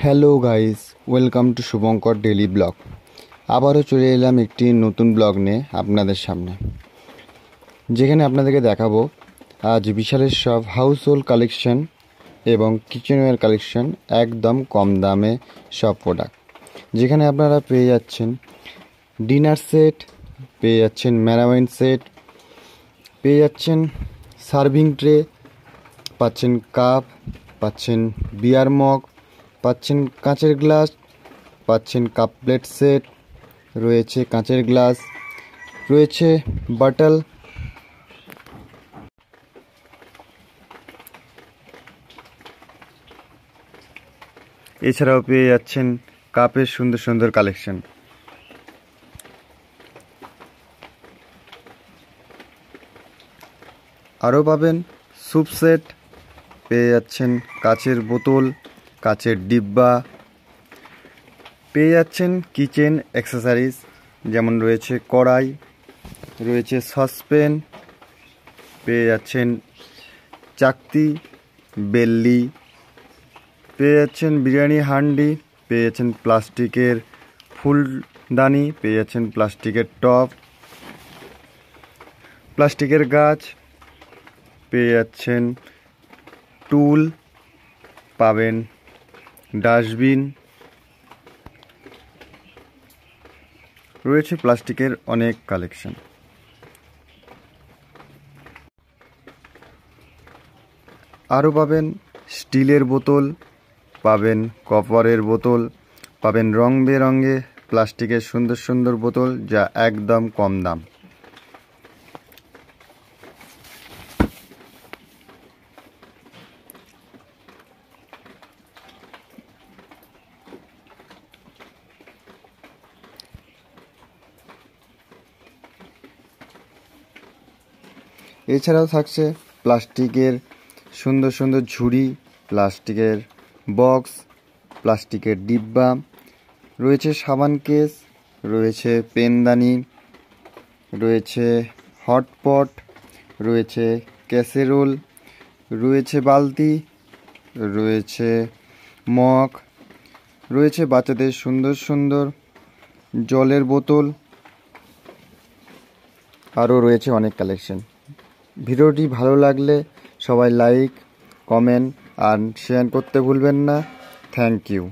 Hello guys, welcome to Shubhankar daily blog. আবারও চলে এলাম একটি নতুন ব্লগ নিয়ে আপনাদের সামনে, যেখানে আপনাদেরকে দেখাবো আজ বিশালের সব হাউস হোল্ড কালেকশন এবং কিচেনওয়্যার কালেকশন একদম কম দামে সব প্রোডাক্ট, যেখানে আপনারা পেয়ে যাচ্ছেন ডিনার সেট, পেয়ে যাচ্ছেন মেরামাইন সেট, পেয়ে যাচ্ছেন সার্ভিং ট্রে, পাচ্ছেন কাপ, পাচ্ছেন বিয়ার মগ, পাচ্ছেন কাঁচের গ্লাস, পাচ্ছেন কাপ প্লেট সেট, রয়েছে কাঁচের গ্লাস, রয়েছে বটল, এছাড়াও পেয়ে যাচ্ছেন কাপের সুন্দর সুন্দর কালেকশন। আরও পাবেন স্যুপ সেট, পেয়ে যাচ্ছেন কাচের বোতল, কাচের ডিব্বা, পেয়ে যাচ্ছেন কিচেন অ্যাক্সেসরিজ, যেমন রয়েছে কড়াই, রয়েছে সসপ্যান, পেয়ে যাচ্ছেন চাকতি, বেল্লি, পেয়ে যাচ্ছেন বিরিয়ানি হান্ডি, পেয়ে যাচ্ছেন প্লাস্টিকের ফুলদানি, পেয়ে যাচ্ছেন প্লাস্টিকের টপ, প্লাস্টিকের গাছ, পেয়ে যাচ্ছেন টুল, পাবেন ডাস্টবিন, রয়েছে প্লাস্টিকের অনেক কালেকশন। আরও পাবেন স্টিলের বোতল, পাবেন কপারের বোতল, পাবেন রং বেরঙে প্লাস্টিকের সুন্দর সুন্দর বোতল, যা একদম কম দাম। এছাড়াও থাকছে প্লাস্টিকের সুন্দর সুন্দর ঝুড়ি, প্লাস্টিকের বক্স, প্লাস্টিকের ডিব্বা, রয়েছে সাবান কেস, রয়েছে পেনদানি, রয়েছে হটপট, রয়েছে ক্যাসেরোল, রয়েছে বালতি, রয়েছে মগ, রয়েছে বাচ্চাদের সুন্দর সুন্দর জলের বোতল, আরও রয়েছে অনেক কালেকশন। ভিডিওটি ভালো লাগলে সবাই লাইক, কমেন্ট আর শেয়ার করতে ভুলবেন না। Thank you.